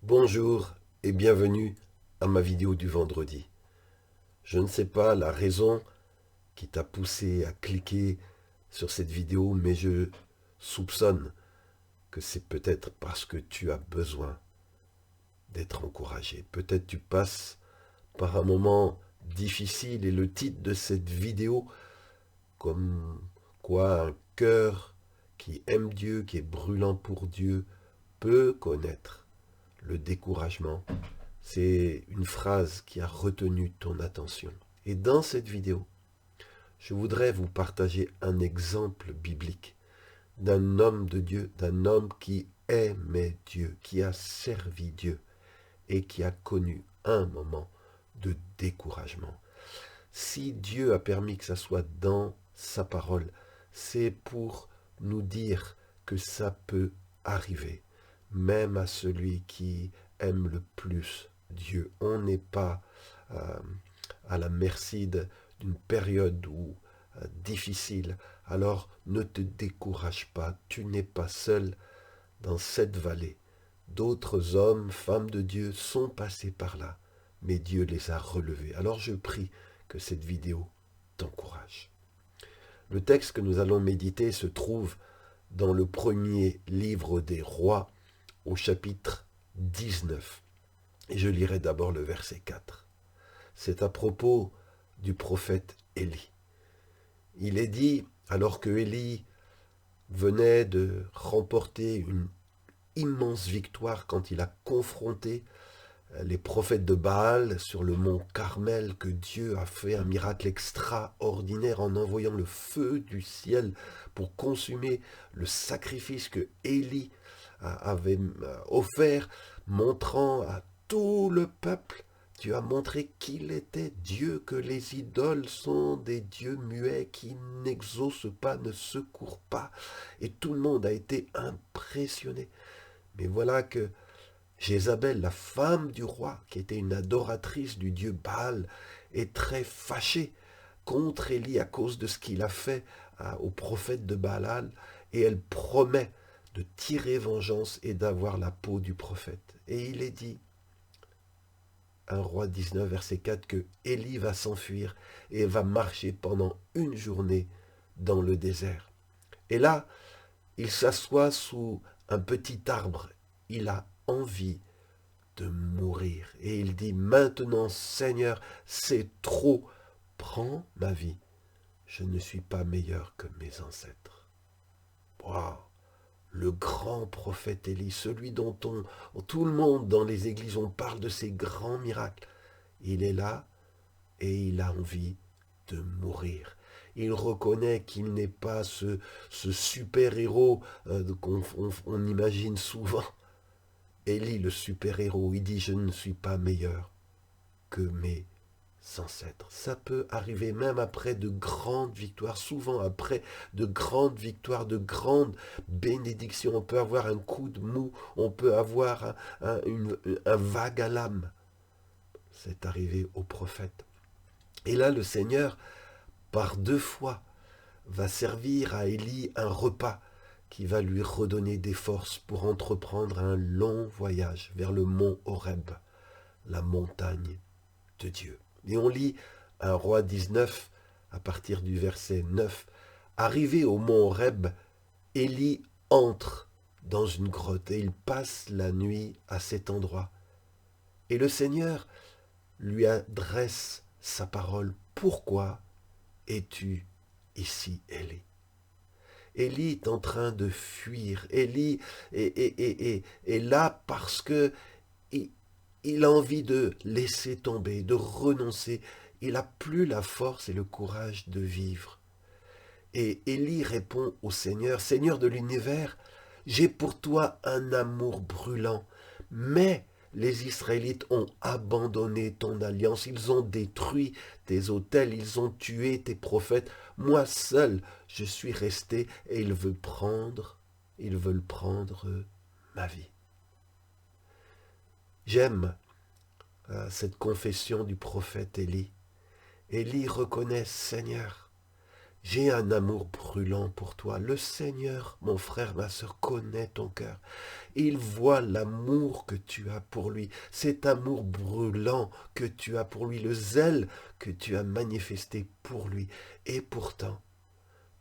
Bonjour et bienvenue à ma vidéo du vendredi. Je ne sais pas la raison qui t'a poussé à cliquer sur cette vidéo, mais je soupçonne que c'est peut-être parce que tu as besoin d'être encouragé. Peut-être tu passes par un moment difficile et le titre de cette vidéo, comme quoi un cœur qui aime Dieu, qui est brûlant pour Dieu, peut connaître le découragement. C'est une phrase qui a retenu ton attention. Et dans cette vidéo, je voudrais vous partager un exemple biblique d'un homme de Dieu, d'un homme qui aimait Dieu, qui a servi Dieu et qui a connu un moment de découragement. Si Dieu a permis que ça soit dans sa parole, c'est pour nous dire que ça peut arriver, même à celui qui aime le plus Dieu. On n'est pas euh, à la merci d'une période difficile. Alors ne te décourage pas, tu n'es pas seul dans cette vallée. D'autres hommes, femmes de Dieu sont passés par là, mais Dieu les a relevés. Alors je prie que cette vidéo t'encourage. Le texte que nous allons méditer se trouve dans le premier livre des rois, au chapitre 19. Et je lirai d'abord le verset 4. C'est à propos du prophète Élie. Il est dit, alors que Élie venait de remporter une immense victoire quand il a confronté les prophètes de Baal sur le mont Carmel, que Dieu a fait un miracle extraordinaire en envoyant le feu du ciel pour consumer le sacrifice que Élie avait offert, montrant à tout le peuple, Dieu a montré qu'il était Dieu, que les idoles sont des dieux muets qui n'exaucent pas, ne secourent pas. Et tout le monde a été impressionné. Mais voilà que Jézabel, la femme du roi, qui était une adoratrice du dieu Baal, est très fâchée contre Élie à cause de ce qu'il a fait au prophète de Baal, et elle promet de tirer vengeance et d'avoir la peau du prophète. Et il est dit, 1 Roi 19, verset 4, que Élie va s'enfuir et va marcher pendant une journée dans le désert. Et là, il s'assoit sous un petit arbre. Il a envie de mourir. Et il dit, maintenant, Seigneur, c'est trop. Prends ma vie. Je ne suis pas meilleur que mes ancêtres. Waouh! Le grand prophète Élie, celui dont tout le monde dans les églises, on parle de ses grands miracles. Il est là et il a envie de mourir. Il reconnaît qu'il n'est pas ce super-héros qu'on imagine souvent. Élie, le super-héros, il dit « Je ne suis pas meilleur que mes ancêtres ». Ça peut arriver même après de grandes victoires, souvent après de grandes victoires, de grandes bénédictions. On peut avoir un coup de mou, on peut avoir un vague à l'âme. C'est arrivé au prophète. Et là, le Seigneur, par 2 fois, va servir à Élie un repas qui va lui redonner des forces pour entreprendre un long voyage vers le mont Horeb, la montagne de Dieu. Et on lit 1 Roi 19, à partir du verset 9. Arrivé au mont Horeb, Élie entre dans une grotte et il passe la nuit à cet endroit. Et le Seigneur lui adresse sa parole. Pourquoi es-tu ici, Élie? Élie est en train de fuir. Élie est là parce que il a envie de laisser tomber, de renoncer. Il n'a plus la force et le courage de vivre. Et Élie répond au Seigneur, Seigneur de l'univers, j'ai pour toi un amour brûlant, mais les Israélites ont abandonné ton alliance, ils ont détruit tes autels, ils ont tué tes prophètes. Moi seul, je suis resté et ils veulent prendre ma vie. J'aime cette confession du prophète Élie. Élie reconnaît, Seigneur, J'ai un amour brûlant pour toi. Le Seigneur, mon frère, ma sœur, connaît ton cœur. Il voit l'amour que tu as pour lui, cet amour brûlant que tu as pour lui, le zèle que tu as manifesté pour lui. Et pourtant,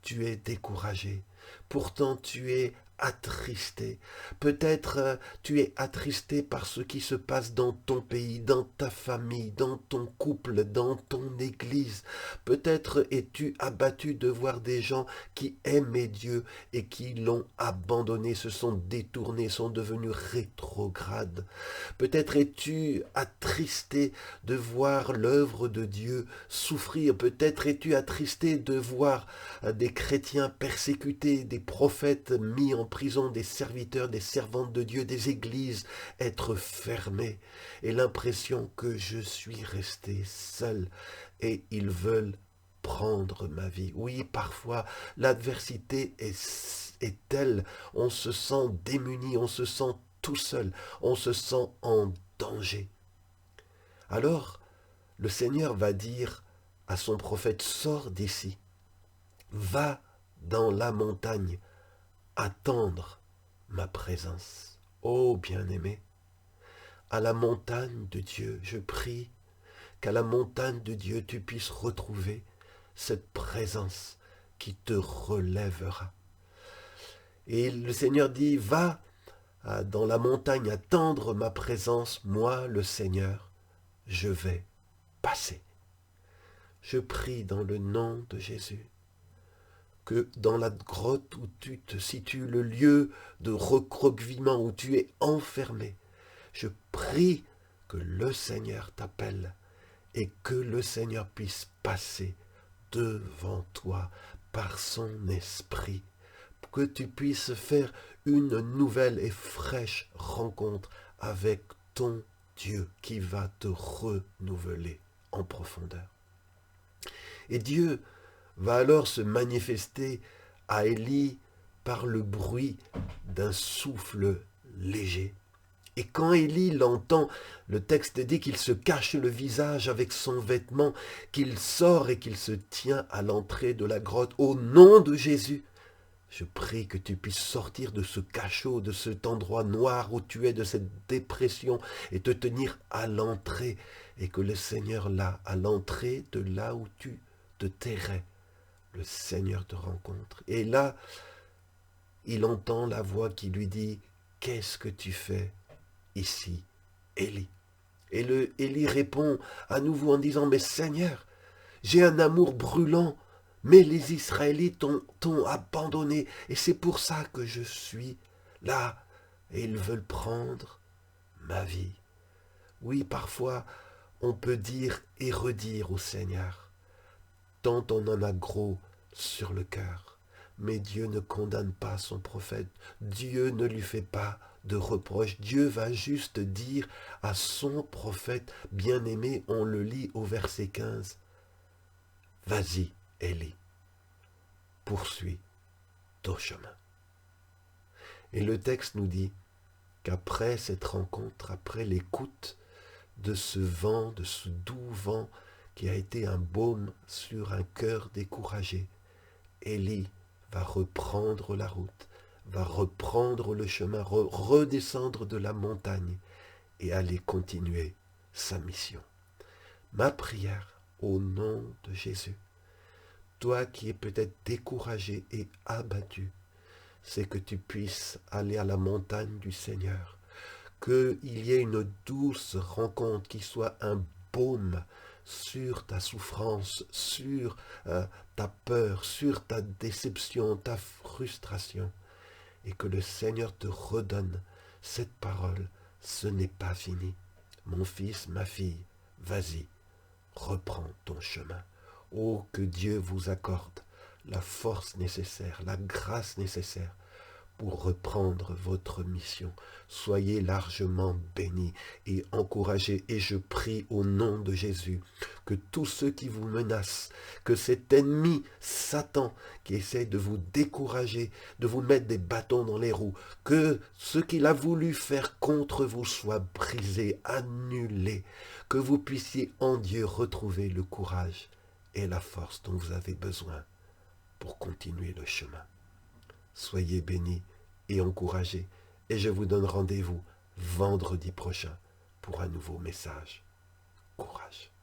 tu es découragé. Pourtant, tu es attristé. Peut-être tu es attristé par ce qui se passe dans ton pays, dans ta famille, dans ton couple, dans ton église. Peut-être es-tu abattu de voir des gens qui aimaient Dieu et qui l'ont abandonné, se sont détournés, sont devenus rétrogrades. Peut-être es-tu attristé de voir l'œuvre de Dieu souffrir. Peut-être es-tu attristé de voir des chrétiens persécutés, des prophètes mis en prison, des serviteurs, des servantes de Dieu, des églises être fermées, et l'impression que je suis resté seul et ils veulent prendre ma vie. Oui, parfois l'adversité est telle, on se sent démuni, on se sent tout seul, on se sent en danger. Alors, le Seigneur va dire à son prophète, sors d'ici. Va dans la montagne attendre ma présence. Ô bien-aimé, à la montagne de Dieu, je prie qu'à la montagne de Dieu tu puisses retrouver cette présence qui te relèvera. Et le Seigneur dit, va dans la montagne attendre ma présence, moi le Seigneur, je vais passer. Je prie dans le nom de Jésus que dans la grotte où tu te situes, le lieu de recroquevillement où tu es enfermé, je prie que le Seigneur t'appelle et que le Seigneur puisse passer devant toi par son esprit, que tu puisses faire une nouvelle et fraîche rencontre avec ton Dieu qui va te renouveler en profondeur. Et Dieu va alors se manifester à Élie par le bruit d'un souffle léger. Et quand Élie l'entend, le texte dit qu'il se cache le visage avec son vêtement, qu'il sort et qu'il se tient à l'entrée de la grotte. Au nom de Jésus, je prie que tu puisses sortir de ce cachot, de cet endroit noir où tu es, de cette dépression, et te tenir à l'entrée, et que le Seigneur là, à l'entrée de là où tu te tairais, le Seigneur te rencontre. Et là, il entend la voix qui lui dit, « Qu'est-ce que tu fais ici, Élie ?» Et Élie répond à nouveau en disant, « Mais Seigneur, j'ai un amour brûlant, mais les Israélites t'ont abandonné, et c'est pour ça que je suis là, et ils veulent prendre ma vie. » Oui, parfois, on peut dire et redire au Seigneur, tant on en a gros sur le cœur. Mais Dieu ne condamne pas son prophète. Dieu ne lui fait pas de reproches. Dieu va juste dire à son prophète bien-aimé, on le lit au verset 15, « Vas-y, Élie, poursuis ton chemin. » Et le texte nous dit qu'après cette rencontre, après l'écoute de ce vent, de ce doux vent qui a été un baume sur un cœur découragé, Élie va reprendre la route, va reprendre le chemin, redescendre de la montagne et aller continuer sa mission. Ma prière au nom de Jésus, toi qui es peut-être découragé et abattu, c'est que tu puisses aller à la montagne du Seigneur, qu'il y ait une douce rencontre qui soit un baume sur ta souffrance, sur ta peur, sur ta déception, ta frustration, et que le Seigneur te redonne cette parole, ce n'est pas fini. Mon fils, ma fille, vas-y, reprends ton chemin. Oh, que Dieu vous accorde la force nécessaire, la grâce nécessaire pour reprendre votre mission. Soyez largement bénis et encouragés, et je prie au nom de Jésus que tous ceux qui vous menacent, que cet ennemi Satan qui essaie de vous décourager, de vous mettre des bâtons dans les roues, que ce qu'il a voulu faire contre vous soit brisé, annulé, que vous puissiez en Dieu retrouver le courage et la force dont vous avez besoin pour continuer le chemin. Soyez bénis et encouragés, et je vous donne rendez-vous vendredi prochain pour un nouveau message. Courage.